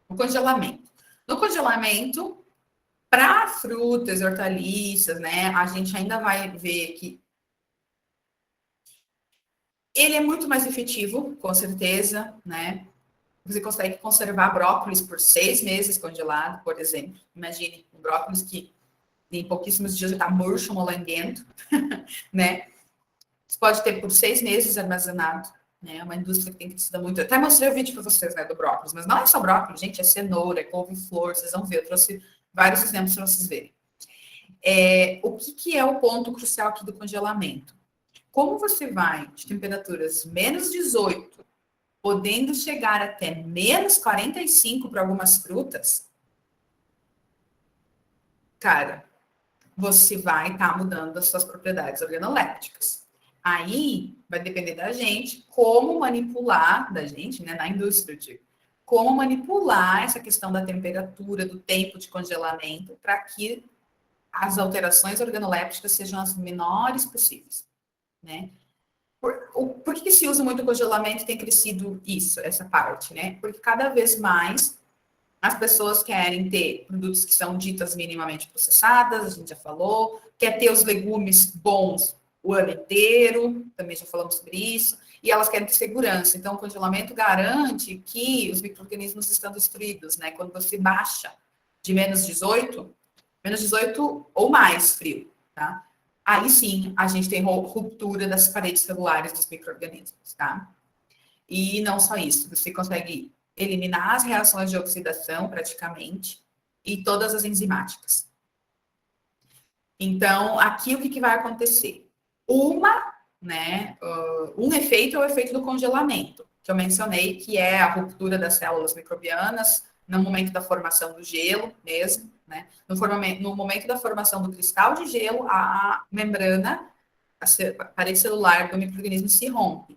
O congelamento. No congelamento, para frutas e hortaliças, né, a gente ainda vai ver que ele é muito mais efetivo, com certeza, né? Você consegue conservar brócolis por 6 meses congelado, por exemplo. Imagine um brócolis que em pouquíssimos dias já está murcho, molenguento, né? Você pode ter por 6 meses armazenado, né? É uma indústria que tem crescido muito. Eu até mostrei o vídeo para vocês, né, do brócolis, mas não é só brócolis, gente, é cenoura, é couve-flor, vocês vão ver. Eu trouxe vários exemplos para vocês verem. O que é o ponto crucial aqui do congelamento? Como você vai de temperaturas menos 18, podendo chegar até menos 45 para algumas frutas, cara, você vai estar mudando as suas propriedades organolépticas. Aí vai depender da gente como manipular, da gente, né, na indústria, tipo, como manipular essa questão da temperatura, do tempo de congelamento, para que as alterações organolépticas sejam as menores possíveis, né? Por que se usa muito congelamento e tem crescido isso, essa parte, né? Porque cada vez mais as pessoas querem ter produtos que são ditas minimamente processadas, a gente já falou, quer ter os legumes bons o ano inteiro, também já falamos sobre isso, e elas querem ter segurança. Então, o congelamento garante que os micro-organismos estão destruídos, né? Quando você baixa de menos 18 ou mais frio, tá? Aí sim, a gente tem ruptura das paredes celulares dos micro-organismos, tá? E não só isso, você consegue eliminar as reações de oxidação, praticamente, e todas as enzimáticas. Então, aqui o que vai acontecer? Um efeito é o efeito do congelamento, que eu mencionei, que é a ruptura das células microbianas no momento da formação do gelo mesmo, né? No momento da formação do cristal de gelo, a membrana, a parede celular do microorganismo se rompe.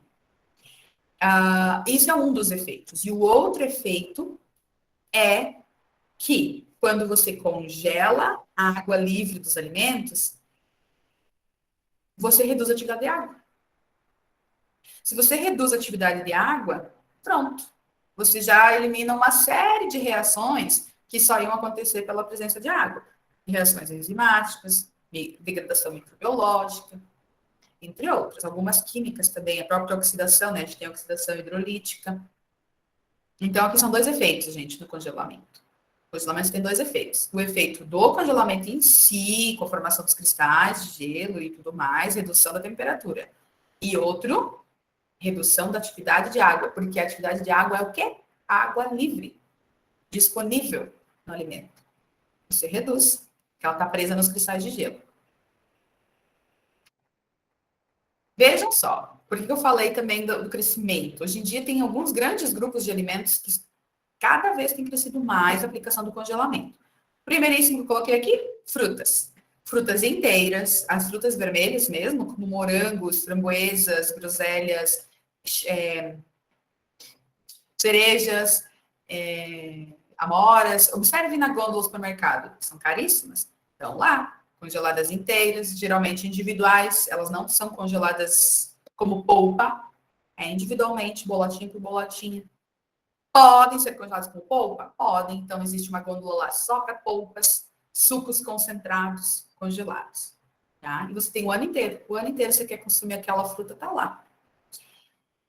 Isso é um dos efeitos. E o outro efeito é que, quando você congela a água livre dos alimentos, você reduz a atividade de água. Se você reduz a atividade de água, pronto. Você já elimina uma série de reações que só iam acontecer pela presença de água. Reações enzimáticas, degradação microbiológica, entre outras. Algumas químicas também, a própria oxidação, né? A gente tem a oxidação hidrolítica. Então, aqui são dois efeitos, gente, do congelamento. O congelamento tem dois efeitos. O efeito do congelamento em si, com a formação dos cristais de gelo e tudo mais, redução da temperatura. E outro, redução da atividade de água, porque a atividade de água é o quê? Água livre, disponível no alimento. Você reduz, porque ela está presa nos cristais de gelo. Vejam só, por que eu falei também do crescimento? Hoje em dia tem alguns grandes grupos de alimentos que cada vez tem crescido mais a aplicação do congelamento. Primeiríssimo que eu coloquei aqui, frutas. Frutas inteiras, as frutas vermelhas mesmo, como morangos, framboesas, groselhas, cerejas, amoras. Observe na gôndola do supermercado, são caríssimas. Estão lá, congeladas inteiras, geralmente individuais, elas não são congeladas como polpa, individualmente, bolotinha por bolotinha. Podem ser congelados com polpa? Podem. Então, existe uma gôndola lá só para polpas, sucos concentrados, congelados. Tá? E você tem o ano inteiro. O ano inteiro você quer consumir aquela fruta, tá lá.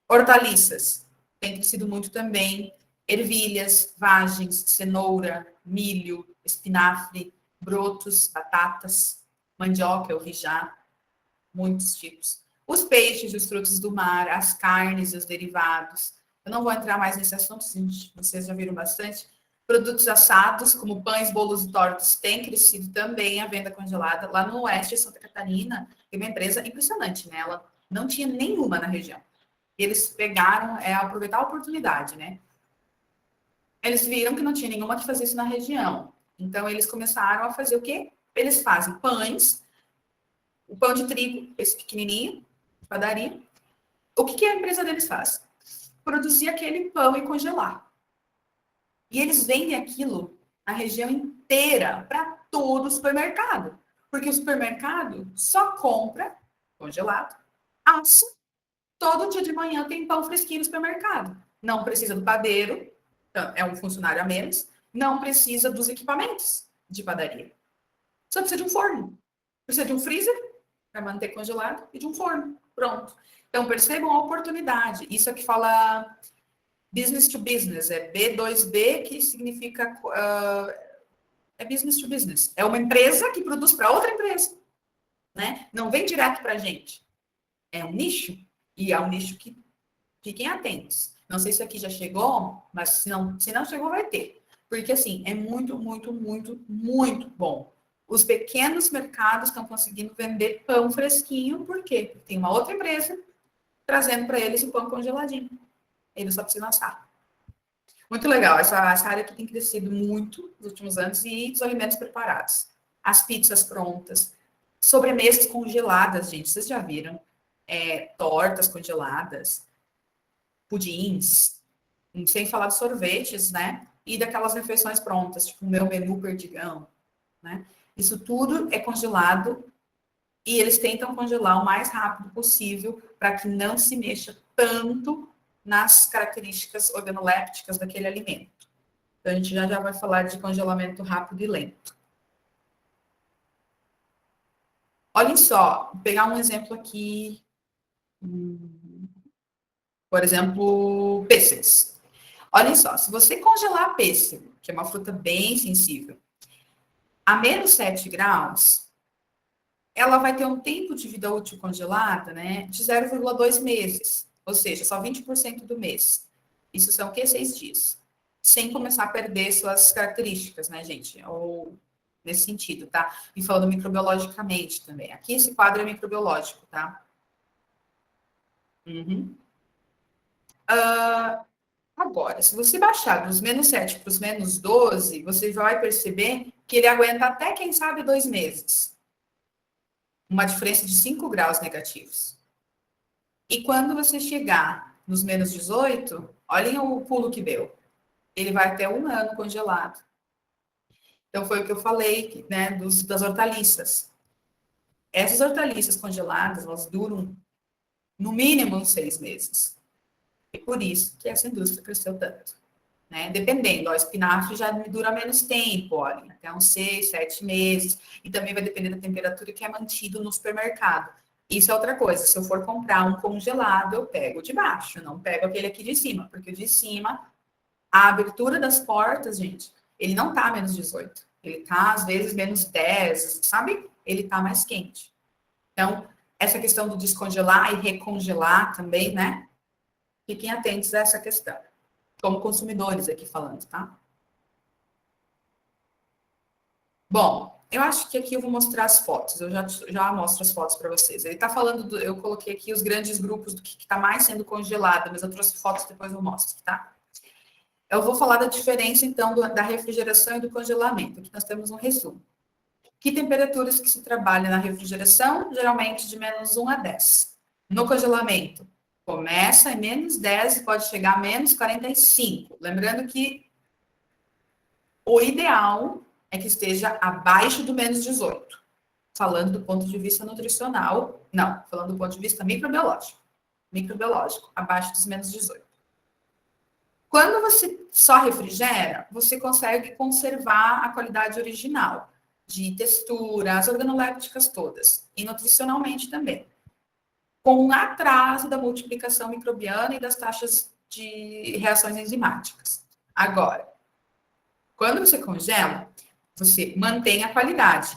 Hortaliças. Tem crescido muito também. Ervilhas, vagens, cenoura, milho, espinafre, brotos, batatas, mandioca, orrijá, muitos tipos. Os peixes, os frutos do mar, as carnes e os derivados. Eu não vou entrar mais nesse assunto, vocês já viram bastante. Produtos assados, como pães, bolos e tortas, tem crescido também a venda congelada. Lá no oeste de Santa Catarina, tem uma empresa impressionante, né? Ela não tinha nenhuma na região. E eles pegaram, aproveitar a oportunidade, né? Eles viram que não tinha nenhuma que fazia isso na região. Então, eles começaram a fazer o quê? Eles fazem pães, o pão de trigo, esse pequenininho, de padaria. O que a empresa deles faz? Produzir aquele pão e congelar. E eles vendem aquilo na região inteira para todo o supermercado. Porque o supermercado só compra congelado, assa, todo dia de manhã tem pão fresquinho no supermercado. Não precisa do padeiro, Então, é um funcionário a menos, não precisa dos equipamentos de padaria. Só precisa de um forno. Precisa de um freezer para manter congelado e de um forno. Pronto. Então, percebam a oportunidade. Isso é que fala business to business, é B2B, que significa é business to business. É uma empresa que produz para outra empresa, né? Não vem direto para a gente. É um nicho, e é um nicho que fiquem atentos. Não sei se aqui já chegou, mas se não chegou, vai ter. Porque, assim, é muito, muito, muito, muito bom. Os pequenos mercados estão conseguindo vender pão fresquinho, por quê? Porque tem uma outra empresa trazendo para eles o pão congeladinho. Eles só precisam assar. Muito legal. Essa área aqui tem crescido muito nos últimos anos e os alimentos preparados. As pizzas prontas. Sobremesas congeladas, gente. Vocês já viram? Tortas congeladas. Pudins. Sem falar de sorvetes, né? E daquelas refeições prontas, tipo o meu menu perdigão, né? Isso tudo é congelado e eles tentam congelar o mais rápido possível para que não se mexa tanto nas características organolépticas daquele alimento. Então, a gente já vai falar de congelamento rápido e lento. Olhem só, vou pegar um exemplo aqui. Por exemplo, pêssegos. Olhem só, se você congelar pêssego, que é uma fruta bem sensível, a menos 7 graus, ela vai ter um tempo de vida útil congelada, né, de 0,2 meses. Ou seja, só 20% do mês. Isso são o quê? 6 dias. Sem começar a perder suas características, né, gente? Ou nesse sentido, tá? E falando microbiologicamente também. Aqui esse quadro é microbiológico, tá? Uhum. Agora, se você baixar dos menos 7 para os menos 12, você vai perceber que ele aguenta até, quem sabe, 2 meses. Uma diferença de 5 graus negativos. E quando você chegar nos menos 18, olhem o pulo que deu. Ele vai até 1 ano congelado. Então, foi o que eu falei, né, das hortaliças. Essas hortaliças congeladas, elas duram, no mínimo, 6 meses. E por isso que essa indústria cresceu tanto. Né? Dependendo, o espinafre já dura menos tempo, olha, até uns 6, 7 meses. E também vai depender da temperatura que é mantido no supermercado. Isso é outra coisa. Se eu for comprar um congelado, eu pego o de baixo, não pego aquele aqui de cima, porque o de cima, a abertura das portas, gente, ele não tá menos 18. Ele tá, às vezes, menos 10, sabe? Ele tá mais quente. Então, essa questão do descongelar e recongelar também, né? Fiquem atentos a essa questão. Como consumidores aqui falando, tá? Bom, eu acho que aqui eu vou mostrar as fotos. Eu já mostro as fotos para vocês. Ele está falando, eu coloquei aqui os grandes grupos do que está mais sendo congelado, mas eu trouxe fotos, depois eu mostro, tá? Eu vou falar da diferença, então, da refrigeração e do congelamento. Aqui nós temos um resumo. Que temperaturas que se trabalha na refrigeração? Geralmente de menos 1 a 10. No congelamento, começa em menos 10 e pode chegar a menos 45. Lembrando que o ideal é que esteja abaixo do menos 18. Falando do ponto de vista nutricional, não, falando do ponto de vista microbiológico. Microbiológico, abaixo dos menos 18. Quando você só refrigera, você consegue conservar a qualidade original de textura, as organolépticas todas, e nutricionalmente também, com um atraso da multiplicação microbiana e das taxas de reações enzimáticas. Agora, quando você congela, você mantém a qualidade,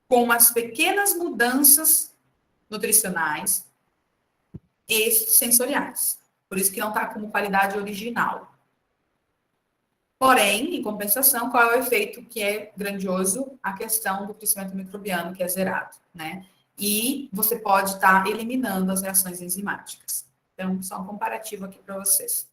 com umas pequenas mudanças nutricionais e sensoriais. Por isso que não está como qualidade original. Porém, em compensação, qual é o efeito que é grandioso? A questão do crescimento microbiano, que é zerado, né? E você pode estar eliminando as reações enzimáticas. Então, só um comparativo aqui para vocês.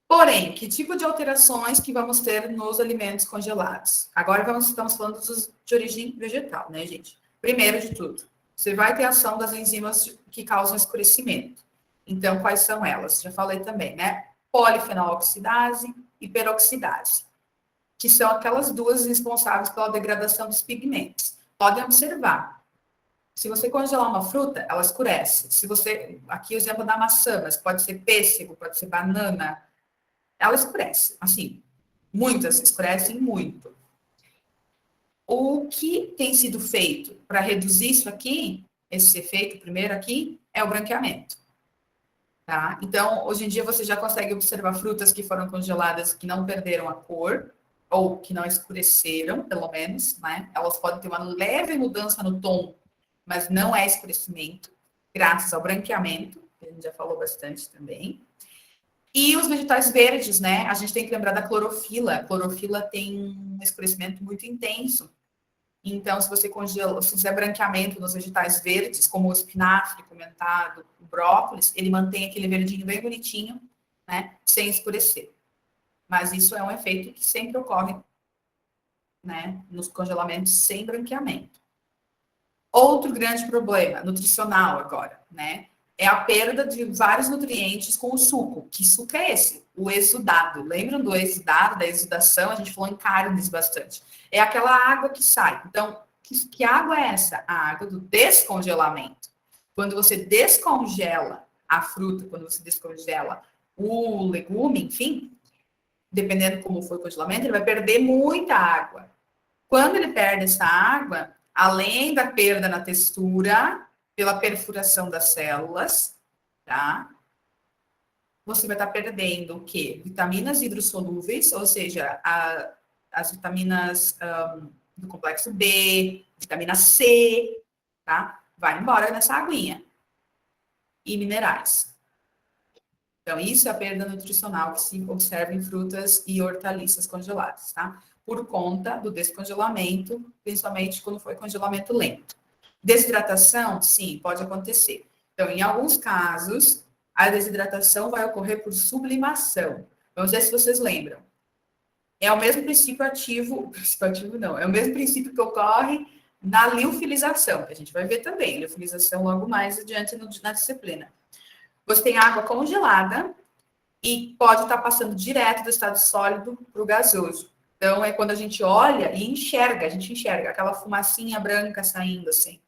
Porém, que tipo de alterações que vamos ter nos alimentos congelados? Agora estamos falando de origem vegetal, né, gente? Primeiro de tudo, você vai ter ação das enzimas que causam escurecimento. Então, quais são elas? Já falei também, né? Polifenol oxidase e peroxidase, que são aquelas duas responsáveis pela degradação dos pigmentos. Podem observar. Se você congelar uma fruta, ela escurece. Se você, aqui o exemplo da maçã, mas pode ser pêssego, pode ser banana, ela escurece. Assim, muitas escurecem muito. O que tem sido feito para reduzir isso aqui, esse efeito primeiro aqui, é o branqueamento. Tá? Então, hoje em dia você já consegue observar frutas que foram congeladas que não perderam a cor, ou que não escureceram, pelo menos, né? Elas podem ter uma leve mudança no tom, mas não é escurecimento, graças ao branqueamento, que a gente já falou bastante também. E os vegetais verdes, né? A gente tem que lembrar da clorofila. A clorofila tem um escurecimento muito intenso. Então, se você congela, se fizer branqueamento nos vegetais verdes, como o espinafre comentado, o brócolis, ele mantém aquele verdinho bem bonitinho, né? Sem escurecer. Mas isso é um efeito que sempre ocorre, né? Nos congelamentos sem branqueamento. Outro grande problema, nutricional agora, né? É a perda de vários nutrientes com o suco. Que suco é esse? O exudado. Lembram do exudado, da exudação? A gente falou em carnes bastante. É aquela água que sai. Então, que água é essa? A água do descongelamento. Quando você descongela a fruta, quando você descongela o legume, enfim, dependendo como foi o congelamento, ele vai perder muita água. Quando ele perde essa água, além da perda na textura, pela perfuração das células, tá? Você vai estar perdendo o quê? Vitaminas hidrossolúveis, ou seja, as vitaminas do complexo B, vitamina C, tá? Vai embora nessa aguinha. E minerais. Então, isso é a perda nutricional que se observa em frutas e hortaliças congeladas, tá? Por conta do descongelamento, principalmente quando foi congelamento lento. Desidratação, sim, pode acontecer. Então, em alguns casos, a desidratação vai ocorrer por sublimação. Vamos ver se vocês lembram. É o mesmo princípio ativo não, é o mesmo princípio que ocorre na liofilização, que a gente vai ver também, liofilização logo mais adiante na disciplina. Você tem água congelada e pode estar passando direto do estado sólido para o gasoso. Então, é quando a gente olha e enxerga, a gente enxerga aquela fumacinha branca saindo assim,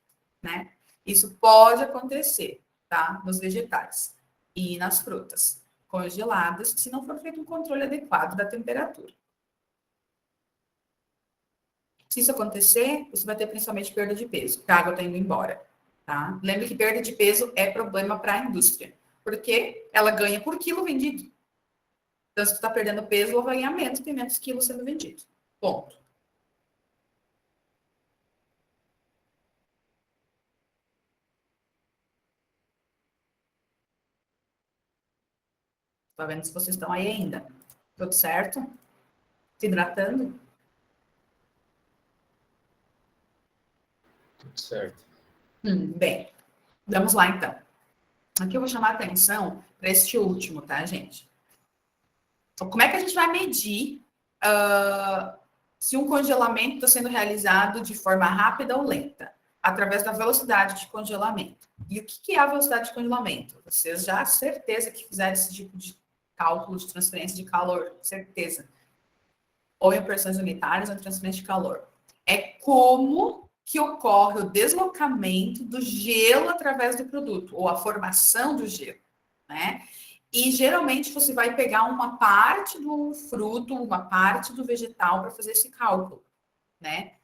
né? Isso pode acontecer, tá? Nos vegetais e nas frutas congeladas, se não for feito um controle adequado da temperatura. Se isso acontecer, você vai ter principalmente perda de peso, porque a água está indo embora, tá? Lembre que perda de peso é problema para a indústria, porque ela ganha por quilo vendido. Então, se você está perdendo peso, ela vai ganhar menos, tem menos quilos sendo vendido. Ponto. Tá vendo se vocês estão aí ainda? Tudo certo? Se hidratando? Tudo certo. Bem, vamos lá então. Aqui eu vou chamar a atenção para este último, tá, gente? Então, como é que a gente vai medir se um congelamento está sendo realizado de forma rápida ou lenta? Através da velocidade de congelamento. E o que é a velocidade de congelamento? Vocês já certeza que fizeram esse tipo de cálculo de transferência de calor, certeza. Ou em pressões unitárias ou em transferência de calor. É como que ocorre o deslocamento do gelo através do produto, ou a formação do gelo, né? E geralmente você vai pegar uma parte do fruto, uma parte do vegetal para fazer esse cálculo, né?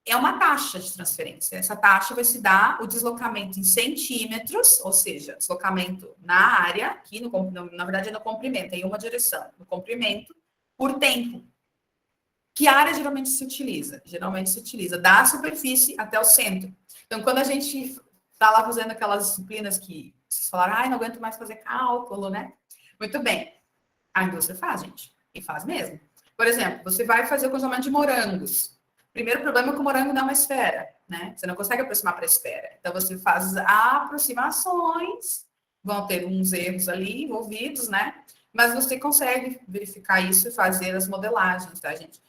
É uma taxa de transferência. Essa taxa vai se dar o deslocamento em centímetros, ou seja, deslocamento na área, aqui na verdade é no comprimento, em uma direção, no comprimento, por tempo. Que área geralmente se utiliza? Geralmente se utiliza da superfície até o centro. Então, quando a gente está lá fazendo aquelas disciplinas que vocês falaram, não aguento mais fazer cálculo, né? Muito bem. A indústria faz, gente. E faz mesmo. Por exemplo, você vai fazer o congelamento de morangos. Primeiro problema é que o morango não é uma esfera, né? Você não consegue aproximar para a esfera. Então, você faz aproximações, vão ter uns erros ali envolvidos, né? Mas você consegue verificar isso e fazer as modelagens, tá, gente?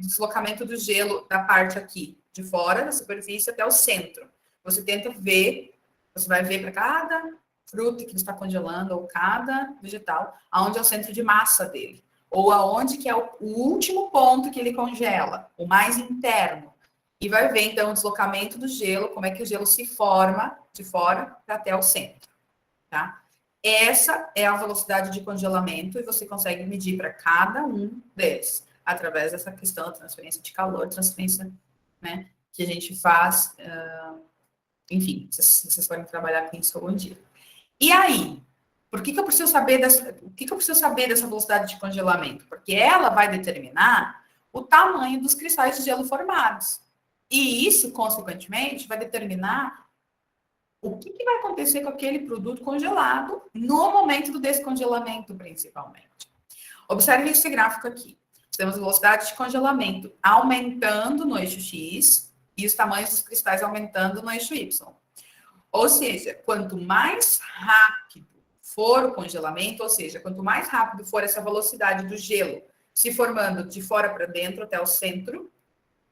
Deslocamento do gelo da parte aqui de fora da superfície até o centro. Você tenta ver, você vai ver para cada fruta que está congelando ou cada vegetal, aonde é o centro de massa dele, ou aonde que é o último ponto que ele congela, o mais interno. E vai ver, então, o deslocamento do gelo, como é que o gelo se forma de fora até o centro, tá? Essa é a velocidade de congelamento e você consegue medir para cada um deles, através dessa questão da transferência de calor, transferência, né, que a gente faz, enfim, vocês podem trabalhar com isso algum dia. E aí, por que eu preciso saber dessa velocidade de congelamento? Porque ela vai determinar o tamanho dos cristais de gelo formados. E isso, consequentemente, vai determinar o que vai acontecer com aquele produto congelado no momento do descongelamento, principalmente. Observe esse gráfico aqui. Temos a velocidade de congelamento aumentando no eixo X e os tamanhos dos cristais aumentando no eixo Y. Ou seja, quanto mais rápido for o congelamento, ou seja, quanto mais rápido for essa velocidade do gelo se formando de fora para dentro até o centro,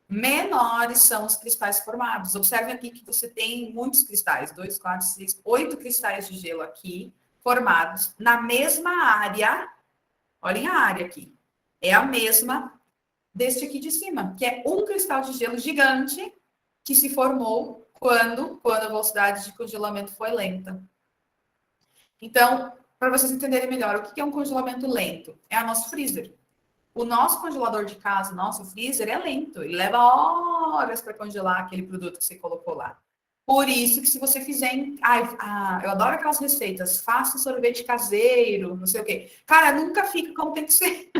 menores são os cristais formados. Observe aqui que você tem muitos cristais, 2, 4, 6, 8 cristais de gelo aqui formados na mesma área. Olhem a área aqui. É a mesma deste aqui de cima, que é um cristal de gelo gigante que se formou quando a velocidade de congelamento foi lenta. Então, para vocês entenderem melhor, o que é um congelamento lento? É o nosso freezer. O nosso congelador de casa, o nosso freezer é lento. Ele leva horas para congelar aquele produto que você colocou lá. Por isso que se você fizer... eu adoro aquelas receitas. Faça sorvete caseiro, não sei o quê. Cara, nunca fica como tem que ser.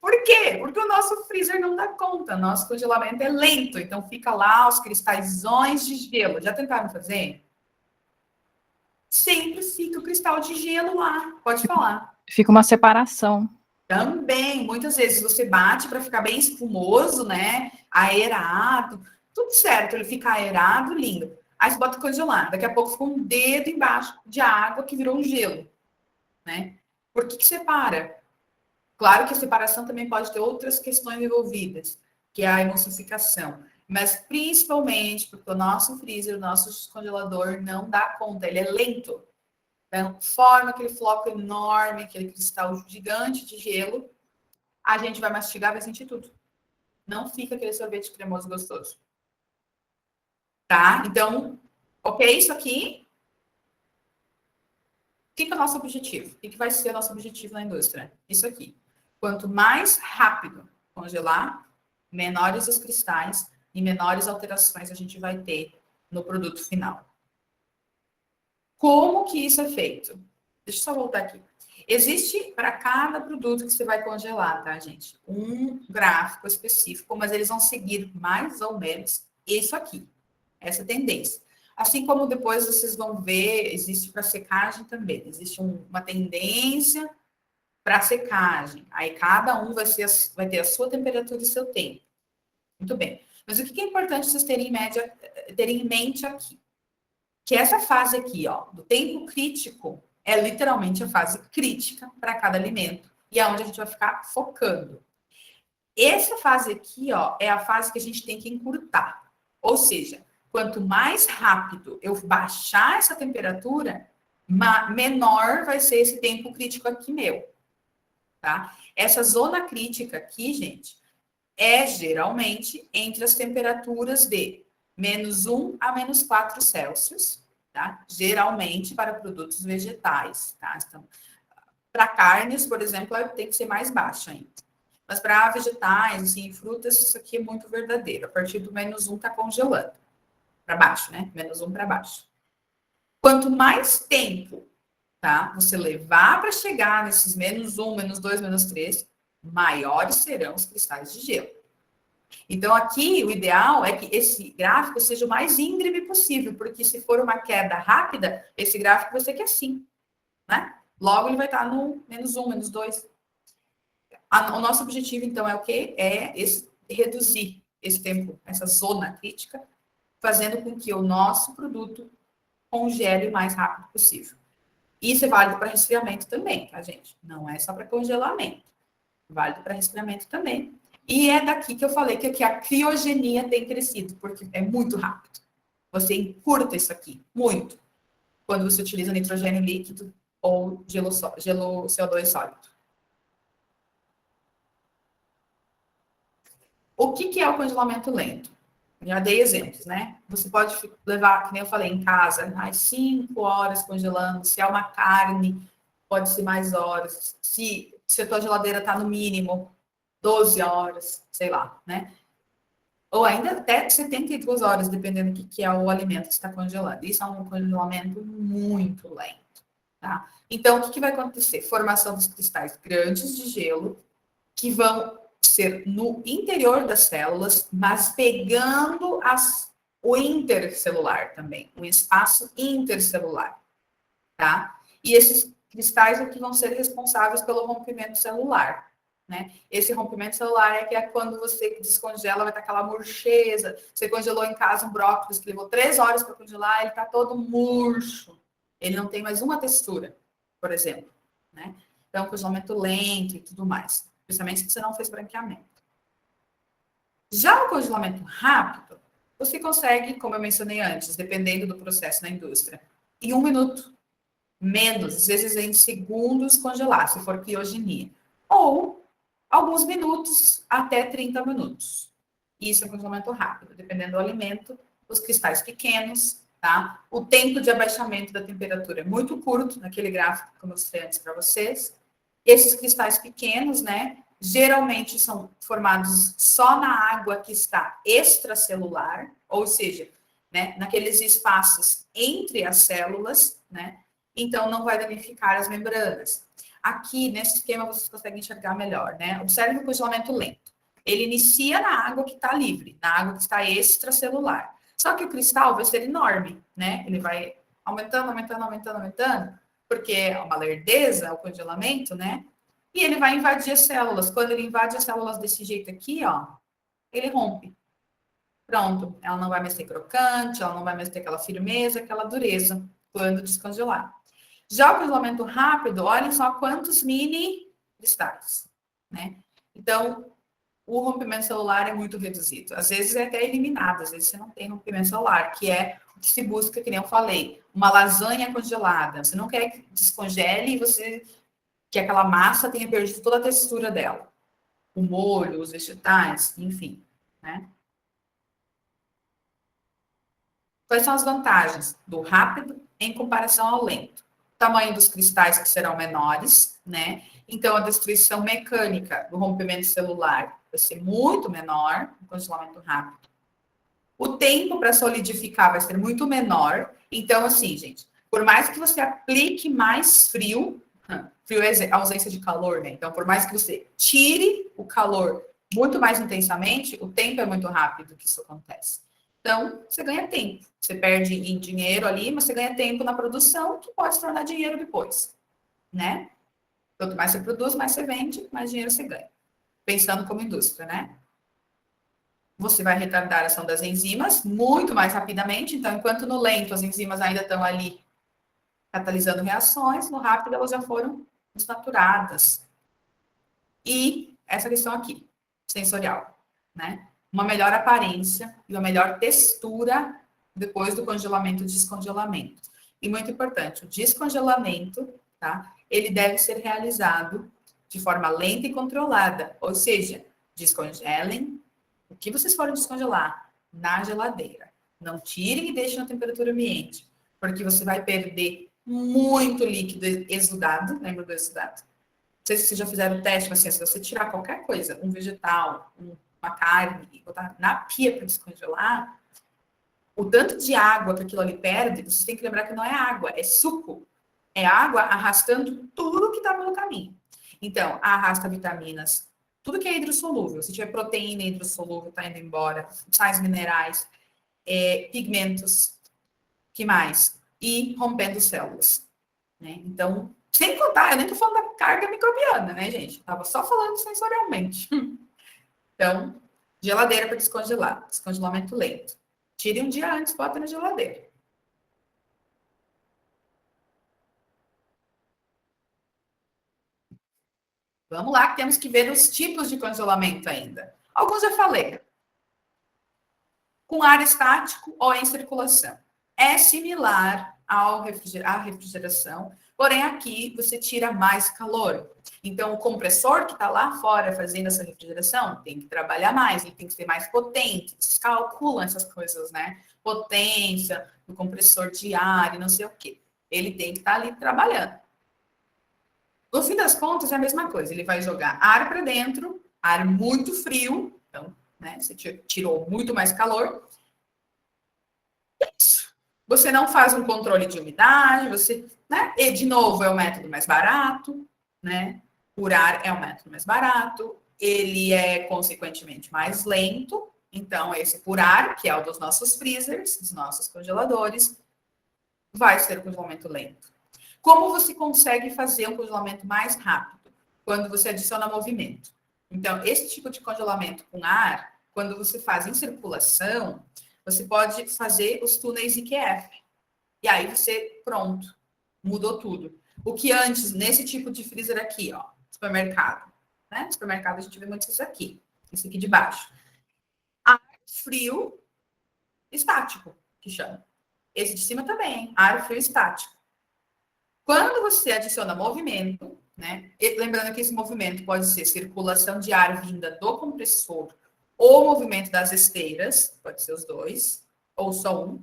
Por quê? Porque o nosso freezer não dá conta. Nosso congelamento é lento. Então, fica lá os cristalzões de gelo. Já tentaram fazer? Sempre fica o cristal de gelo lá. Pode falar. Fica uma separação. Também, muitas vezes você bate para ficar bem espumoso, né? Aerado, tudo certo, ele fica aerado, lindo. Aí você bota congelar, daqui a pouco fica um dedo embaixo de água que virou um gelo, né? Por que separa? Claro que a separação também pode ter outras questões envolvidas, que é a emulsificação, mas principalmente porque o nosso freezer, o nosso congelador não dá conta, ele é lento. Então, forma aquele floco enorme, aquele cristal gigante de gelo, a gente vai mastigar, vai sentir tudo. Não fica aquele sorvete cremoso gostoso. Tá? Então, ok, isso aqui. O que é o nosso objetivo? O que vai ser o nosso objetivo na indústria? Isso aqui. Quanto mais rápido congelar, menores os cristais e menores alterações a gente vai ter no produto final. Como que isso é feito? Deixa eu só voltar aqui. Existe para cada produto que você vai congelar, tá, gente? Um gráfico específico, mas eles vão seguir mais ou menos isso aqui, essa tendência. Assim como depois vocês vão ver, existe para secagem também. Existe uma tendência para secagem. Aí cada um vai ter a sua temperatura e seu tempo. Muito bem. Mas o que é importante vocês terem em mente aqui? Que essa fase aqui, ó, do tempo crítico, é literalmente a fase crítica para cada alimento e é onde a gente vai ficar focando. Essa fase aqui, ó, é a fase que a gente tem que encurtar. Ou seja, quanto mais rápido eu baixar essa temperatura, menor vai ser esse tempo crítico aqui meu, tá? Essa zona crítica aqui, gente, é geralmente entre as temperaturas de -1 a -4 Celsius, tá? Geralmente para produtos vegetais, tá? Então, para carnes, por exemplo, tem que ser mais baixo ainda. Mas para vegetais, assim, frutas, isso aqui é muito verdadeiro. A partir do -1 está congelando. Para baixo, né? -1 para baixo. Quanto mais tempo, tá? Você levar para chegar nesses -1, -2, -3, maiores serão os cristais de gelo. Então, aqui, o ideal é que esse gráfico seja o mais íngreme possível, porque se for uma queda rápida, esse gráfico vai ser que assim, né? Logo, ele vai estar no -1, -2. O nosso objetivo, então, é o quê? Reduzir esse tempo, essa zona crítica, fazendo com que o nosso produto congele o mais rápido possível. Isso é válido para resfriamento também, tá, gente? Não é só para congelamento. Válido para resfriamento também. E é daqui que eu falei que aqui a criogenia tem crescido, porque é muito rápido. Você encurta isso aqui, muito, quando você utiliza nitrogênio líquido ou gelo CO2 sólido. O que é o congelamento lento? Já dei exemplos, né? Você pode levar, que nem eu falei, em casa, mais 5 horas congelando. Se é uma carne, pode ser mais horas. Se a tua geladeira está no mínimo 12 horas, sei lá, né? Ou ainda até 72 horas, dependendo do que é o alimento que está congelando. Isso é um congelamento muito lento, tá? Então, o que vai acontecer? Formação dos cristais grandes de gelo, que vão ser no interior das células, mas pegando o intercelular também, o espaço intercelular, tá? E esses cristais é que vão ser responsáveis pelo rompimento celular, né? Esse rompimento celular é que é quando você descongela, vai estar aquela murcheza. Você congelou em casa um brócolis que levou 3 horas para congelar, ele está todo murcho. Ele não tem mais uma textura, por exemplo, né? Então, congelamento lento e tudo mais. Principalmente se você não fez branqueamento. Já o congelamento rápido, você consegue, como eu mencionei antes, dependendo do processo na indústria, em 1 minuto, menos, às vezes em segundos congelar, se for criogenia. Ou alguns minutos até 30 minutos. Isso é congelamento rápido, dependendo do alimento, os cristais pequenos, tá? O tempo de abaixamento da temperatura é muito curto, naquele gráfico que eu mostrei antes para vocês. Esses cristais pequenos, né, geralmente são formados só na água que está extracelular, ou seja, né, naqueles espaços entre as células, né? Então não vai danificar as membranas. Aqui, nesse esquema, vocês conseguem enxergar melhor, né? Observe o congelamento lento. Ele inicia na água que está livre, na água que está extracelular. Só que o cristal vai ser enorme, né? Ele vai aumentando, aumentando, aumentando, aumentando, porque é uma lerdeza, o congelamento, né? E ele vai invadir as células. Quando ele invade as células desse jeito aqui, ó, ele rompe. Pronto, ela não vai mais ser crocante, ela não vai mais ter aquela firmeza, aquela dureza quando descongelar. Já o congelamento rápido, olhem só quantos mini cristais, né? Então, o rompimento celular é muito reduzido. Às vezes é até eliminado, às vezes você não tem rompimento celular, que é o que se busca, que nem eu falei, uma lasanha congelada. Você não quer que descongele e você que aquela massa tenha perdido toda a textura dela. O molho, os vegetais, enfim, né? Quais são as vantagens do rápido em comparação ao lento? O tamanho dos cristais que serão menores, né? Então, a destruição mecânica do rompimento celular vai ser muito menor no congelamento rápido. O tempo para solidificar vai ser muito menor. Então, assim, gente, por mais que você aplique mais frio, frio é ausência de calor, né? Então, por mais que você tire o calor muito mais intensamente, o tempo é muito rápido que isso acontece. Então, você ganha tempo. Você perde em dinheiro ali, mas você ganha tempo na produção, que pode se tornar dinheiro depois, né? Quanto mais você produz, mais você vende, mais dinheiro você ganha. Pensando como indústria, né? Você vai retardar a ação das enzimas muito mais rapidamente. Então, enquanto no lento as enzimas ainda estão ali catalisando reações, no rápido elas já foram desnaturadas. E essa questão aqui, sensorial, né? Uma melhor aparência e uma melhor textura depois do congelamento e descongelamento. E muito importante, o descongelamento, tá? Ele deve ser realizado de forma lenta e controlada, ou seja, descongelem o que vocês forem descongelar na geladeira. Não tirem e deixem na temperatura ambiente, porque você vai perder muito líquido exudado, lembra do exudado? Não sei se vocês já fizeram o teste, mas assim, se você tirar qualquer coisa, um vegetal, uma carne, e botar na pia para descongelar, o tanto de água que aquilo ali perde, vocês têm que lembrar que não é água, é suco. É água arrastando tudo que está pelo caminho. Então, arrasta vitaminas, tudo que é hidrossolúvel. Se tiver proteína hidrossolúvel, está indo embora, sais minerais, pigmentos, que mais? E rompendo células. Né? Então, sem contar, eu nem estou falando da carga microbiana, né, gente? Estava só falando sensorialmente. Então, geladeira para descongelar, descongelamento lento. Tire um dia antes, bota na geladeira. Vamos lá, que temos que ver os tipos de congelamento ainda. Alguns já falei. Com ar estático ou em circulação. É similar à refrigeração, Porém, aqui você tira mais calor. Então, o compressor que está lá fora fazendo essa refrigeração tem que trabalhar mais, ele tem que ser mais potente. Vocês calculam essas coisas, né? Potência do compressor de ar e não sei o quê. Ele tem que estar ali trabalhando. No fim das contas, é a mesma coisa. Ele vai jogar ar para dentro, ar muito frio. Então, né, você tirou muito mais calor. Isso. Você não faz um controle de umidade, você, né? E, de novo, é o método mais barato, né? Curar é o método mais barato. Ele é, consequentemente, mais lento. Então, esse curar, que é o dos nossos freezers, dos nossos congeladores, vai ser um congelamento lento. Como você consegue fazer um congelamento mais rápido? Quando você adiciona movimento. Então, esse tipo de congelamento com ar, quando você faz em circulação, você pode fazer os túneis IQF. E aí você, pronto, mudou tudo. O que antes, nesse tipo de freezer aqui, ó, supermercado, né? Supermercado a gente vê muito isso aqui de baixo. Ar frio estático, que chama. Esse de cima também, ar frio estático. Quando você adiciona movimento, né? E lembrando que esse movimento pode ser circulação de ar vinda do compressor ou movimento das esteiras, pode ser os dois, ou só um,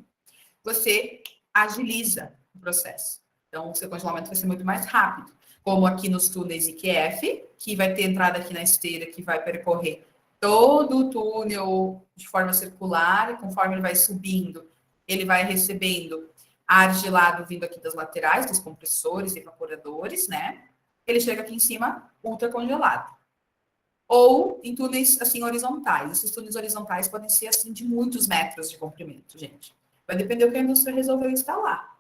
você agiliza o processo. Então, o seu congelamento vai ser muito mais rápido. Como aqui nos túneis IQF, que vai ter entrada aqui na esteira, que vai percorrer todo o túnel de forma circular, e conforme ele vai subindo, ele vai recebendo ar gelado vindo aqui das laterais, dos compressores e evaporadores, né? Ele chega aqui em cima ultra congelado. Ou em túneis assim horizontais. Esses túneis horizontais podem ser assim de muitos metros de comprimento, gente. Vai depender do que a indústria resolveu instalar.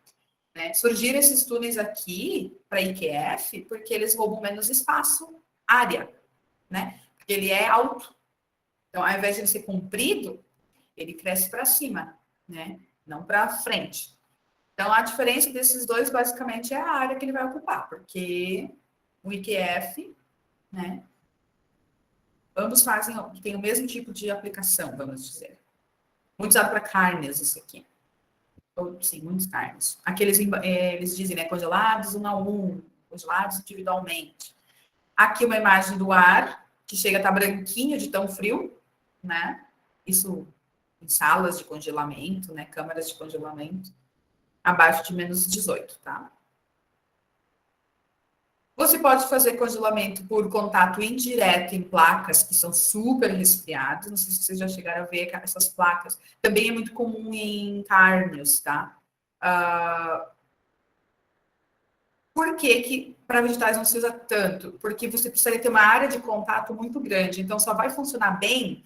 Né? Surgiram esses túneis aqui para IQF porque eles roubam menos espaço, área, né? Porque ele é alto. Então, ao invés de ele ser comprido, ele cresce para cima, né? Não para frente. Então, a diferença desses dois, basicamente, é a área que ele vai ocupar, porque o IQF, né? Ambos têm o mesmo tipo de aplicação, vamos dizer. Muito usado para carnes, isso aqui. Sim, muitos carnes. Aqueles, eles dizem, né, congelados 1 a 1, congelados individualmente. Aqui uma imagem do ar, que chega a estar branquinho de tão frio, né? Isso em salas de congelamento, né, câmaras de congelamento, abaixo de menos 18, tá? Você pode fazer congelamento por contato indireto em placas que são super resfriadas. Não sei se vocês já chegaram a ver essas placas. Também é muito comum em carnes, tá? Por que para vegetais não se usa tanto? Porque você precisaria ter uma área de contato muito grande. Então, só vai funcionar bem.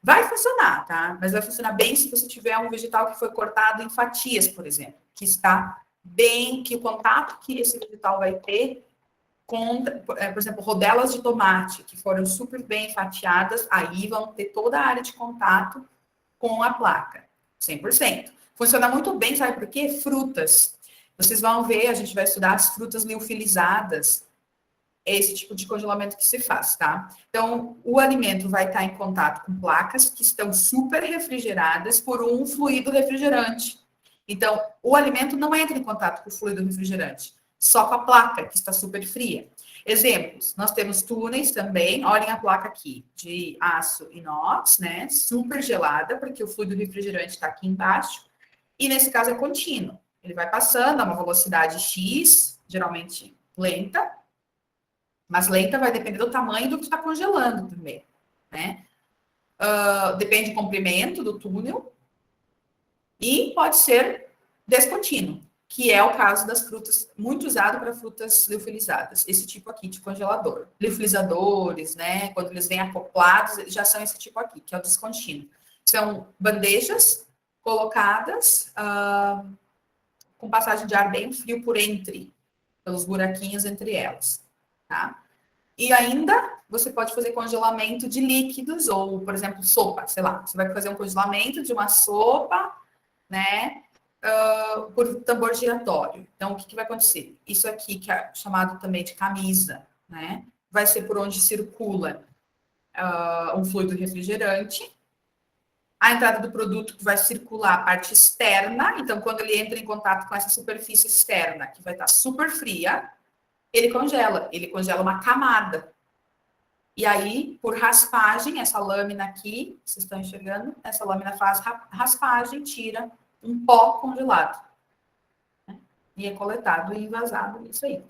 Vai funcionar, tá? Mas vai funcionar bem se você tiver um vegetal que foi cortado em fatias, por exemplo. Que está bem, que o contato que esse vegetal vai ter com, por exemplo, rodelas de tomate, que foram super bem fatiadas, aí vão ter toda a área de contato com a placa, 100%. Funciona muito bem, sabe por quê? Frutas. Vocês vão ver, a gente vai estudar as frutas liofilizadas, é esse tipo de congelamento que se faz, tá? Então, o alimento vai estar em contato com placas que estão super refrigeradas por um fluido refrigerante. Então, o alimento não entra em contato com o fluido refrigerante, só com a placa, que está super fria. Exemplos, nós temos túneis também, olhem a placa aqui, de aço inox, né? Super gelada, porque o fluido refrigerante está aqui embaixo, e nesse caso é contínuo. Ele vai passando a uma velocidade X, geralmente lenta, mas lenta vai depender do tamanho do que está congelando também, né? Depende do comprimento do túnel e pode ser descontínuo, que é o caso das frutas, muito usado para frutas liofilizadas, esse tipo aqui de congelador. Liofilizadores, né? Quando eles vêm acoplados, já são esse tipo aqui, que é o descontínuo. São bandejas colocadas com passagem de ar bem frio por entre, pelos buraquinhos entre elas, tá? E ainda você pode fazer congelamento de líquidos, ou, por exemplo, sopa, sei lá. Você vai fazer um congelamento de uma sopa, né? Por tambor giratório. Então, o que vai acontecer? Isso aqui, que é chamado também de camisa, né? Vai ser por onde circula um fluido refrigerante. A entrada do produto que vai circular a parte externa, então quando ele entra em contato com essa superfície externa, que vai estar super fria, ele congela uma camada. E aí, por raspagem, essa lâmina aqui, vocês estão enxergando? Essa lâmina faz raspagem, tira um pó congelado. Né? E é coletado e envasado, isso aí.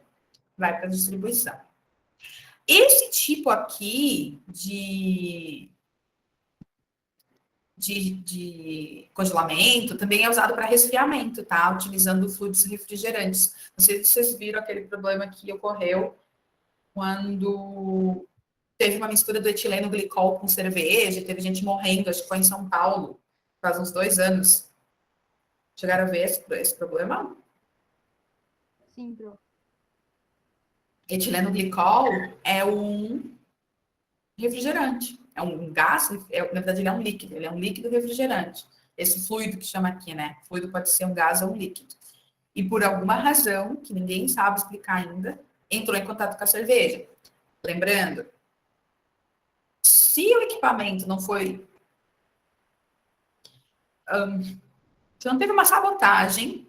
Vai para a distribuição. Esse tipo aqui de congelamento também é usado para resfriamento, tá? Utilizando fluidos refrigerantes. Não sei se vocês viram aquele problema que ocorreu quando teve uma mistura do etileno glicol com cerveja, teve gente morrendo, acho que foi em São Paulo, faz uns 2 anos. Chegaram a ver esse problema? Sim, Pro. Etileno glicol é um refrigerante, é um gás, na verdade ele é um líquido refrigerante. Esse fluido que chama aqui, né? Fluido pode ser um gás ou um líquido. E por alguma razão, que ninguém sabe explicar ainda, entrou em contato com a cerveja. Lembrando, se o equipamento não foi... se não teve uma sabotagem,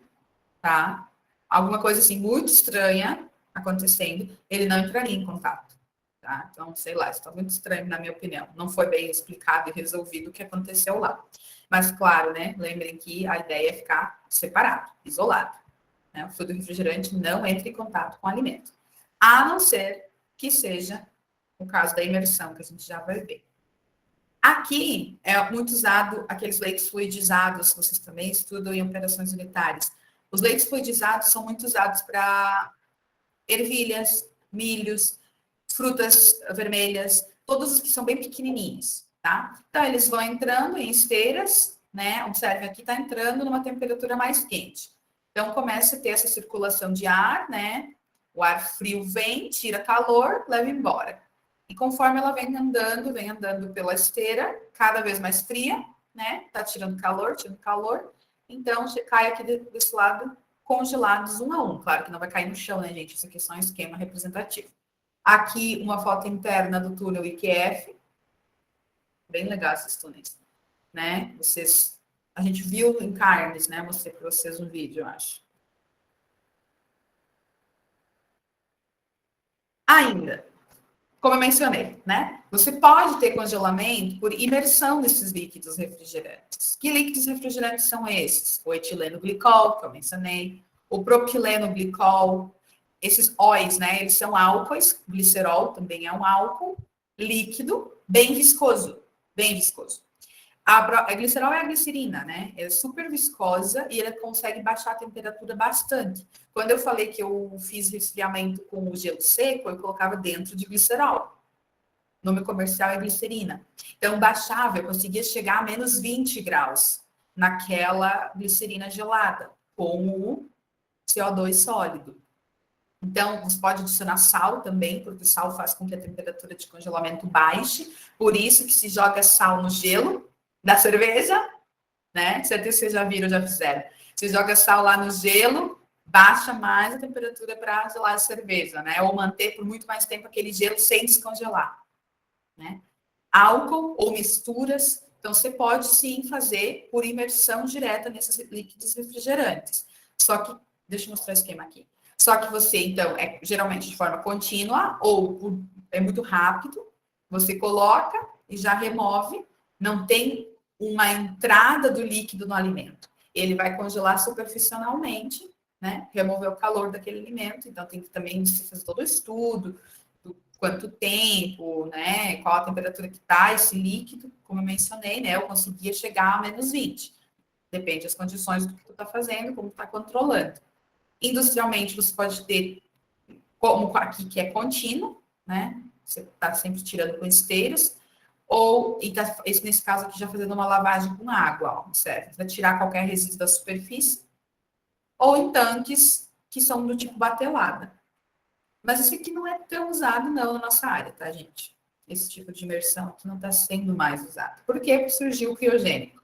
tá? Alguma coisa assim muito estranha acontecendo, ele não entraria em contato. Tá? Então, sei lá, isso está muito estranho, na minha opinião. Não foi bem explicado e resolvido o que aconteceu lá. Mas, claro, né? Lembrem que a ideia é ficar separado, isolado. Né? O fluido refrigerante não entra em contato com o alimento. A não ser que seja o caso da imersão, que a gente já vai ver. Aqui é muito usado aqueles leites fluidizados, vocês também estudam em operações unitárias. Os leites fluidizados são muito usados para ervilhas, milhos, frutas vermelhas, todos os que são bem pequenininhos, tá? Então, eles vão entrando em esteiras, né? Observe aqui, está entrando numa temperatura mais quente. Então, começa a ter essa circulação de ar, né? O ar frio vem, tira calor, leva embora. E conforme ela vem andando pela esteira, cada vez mais fria, né? Tá tirando calor. Então, cai aqui desse lado, congelados um a um. Claro que não vai cair no chão, né, gente? Isso aqui é só um esquema representativo. Aqui, uma foto interna do túnel IQF. Bem legal esses túneis, né? A gente viu em carnes, né? Mostrei para vocês um vídeo, eu acho. Ainda, como eu mencionei, né? Você pode ter congelamento por imersão desses líquidos refrigerantes. Que líquidos refrigerantes são esses? O etileno glicol, que eu mencionei, o propileno glicol, esses óis, né? Eles são álcoois, glicerol também é um álcool líquido, bem viscoso, bem viscoso. A glicerol é a glicerina, né? É super viscosa e ela consegue baixar a temperatura bastante. Quando eu falei que eu fiz resfriamento com o gelo seco, eu colocava dentro de glicerol. O nome comercial é glicerina. Então, baixava, eu conseguia chegar a menos 20 graus naquela glicerina gelada, com o CO2 sólido. Então, você pode adicionar sal também, porque o sal faz com que a temperatura de congelamento baixe. Por isso que se joga sal no gelo da cerveja, né? Certeza que vocês já viram, já fizeram. Você joga sal lá no gelo, baixa mais a temperatura para gelar a cerveja, né? Ou manter por muito mais tempo aquele gelo sem descongelar, né? Álcool ou misturas. Então, você pode sim fazer por imersão direta nesses líquidos refrigerantes. Só que, deixa eu mostrar o esquema aqui. Só que você, então, é geralmente de forma contínua ou é muito rápido. Você coloca e já remove. Não tem uma entrada do líquido no alimento. Ele vai congelar superficialmente, né? Remover o calor daquele alimento. Então, tem que também se fazer todo o estudo, do quanto tempo, né? Qual a temperatura que está esse líquido. Como eu mencionei, né? Eu conseguia chegar a menos 20. Depende das condições do que tu está fazendo, como está controlando. Industrialmente, você pode ter, como aqui, que é contínuo, né? Você está sempre tirando com esteiras, ou, e tá, nesse caso aqui, já fazendo uma lavagem com água, ó, certo? Para tirar qualquer resíduo da superfície, ou em tanques que são do tipo batelada. Mas isso aqui não é tão usado, não, na nossa área, tá, gente? Esse tipo de imersão aqui não está sendo mais usado. Por quê? Porque surgiu o criogênico,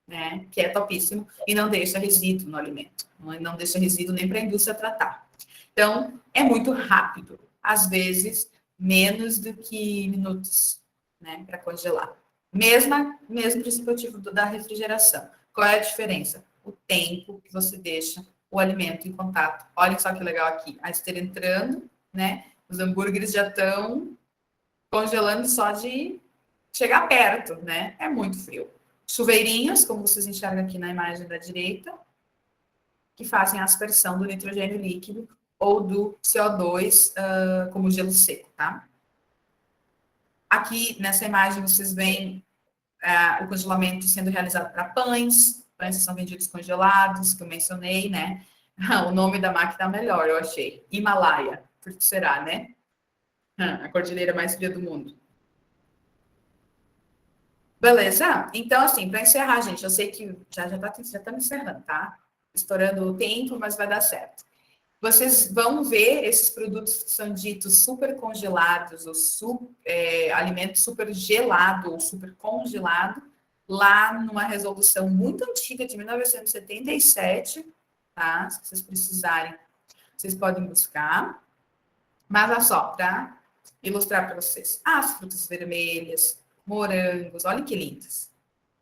né? Que é topíssimo e não deixa resíduo no alimento. Não deixa resíduo nem para a indústria tratar. Então, é muito rápido. Às vezes, menos do que minutos, né? Para congelar. Mesmo princípio ativo da refrigeração. Qual é a diferença? O tempo que você deixa o alimento em contato. Olha só que legal aqui. A esteira entrando, né? Os hambúrgueres já estão congelando só de chegar perto, né? É muito frio. Chuveirinhos, como vocês enxergam aqui na imagem da direita, que fazem a aspersão do nitrogênio líquido ou do CO2 como gelo seco, tá? Aqui, nessa imagem, vocês veem o congelamento sendo realizado para pães que são vendidos congelados, que eu mencionei, né? O nome da máquina é melhor, eu achei. Himalaia, por que será, né? A cordilheira mais fria do mundo. Beleza? Então, assim, para encerrar, gente, eu sei que já tá me encerrando, tá? Estourando o tempo, mas vai dar certo. Vocês vão ver esses produtos que são ditos super congelados, ou alimento super gelado ou super congelado, lá numa resolução muito antiga, de 1977, tá? Se vocês precisarem, vocês podem buscar. Mas olha só, para ilustrar para vocês. As frutas vermelhas, morangos, olha que lindas,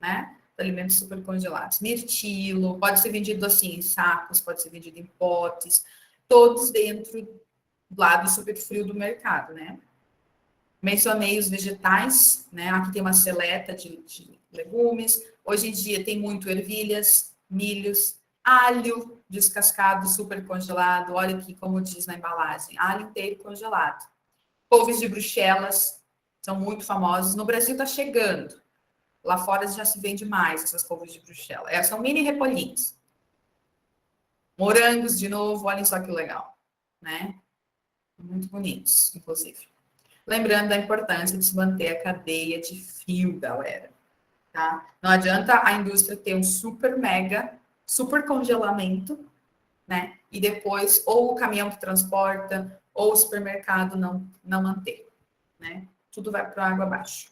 né? Alimentos super congelados. Mirtilo, pode ser vendido assim em sacos, pode ser vendido em potes, todos dentro do lado super frio do mercado, né? Mencionei os vegetais, né? Aqui tem uma seleta de legumes. Hoje em dia tem muito ervilhas, milhos, alho descascado, super congelado. Olha aqui como diz na embalagem, alho inteiro congelado. Couves de Bruxelas são muito famosos. No Brasil está chegando. Lá fora já se vende mais essas couves de Bruxelas. São mini repolhinhos. Morangos, de novo, olhem só que legal, né? Muito bonitos, inclusive. Lembrando da importância de se manter a cadeia de fio, galera. Tá? Não adianta a indústria ter um super congelamento, né? E depois, ou o caminhão que transporta, ou o supermercado não manter, né? Tudo vai para água abaixo.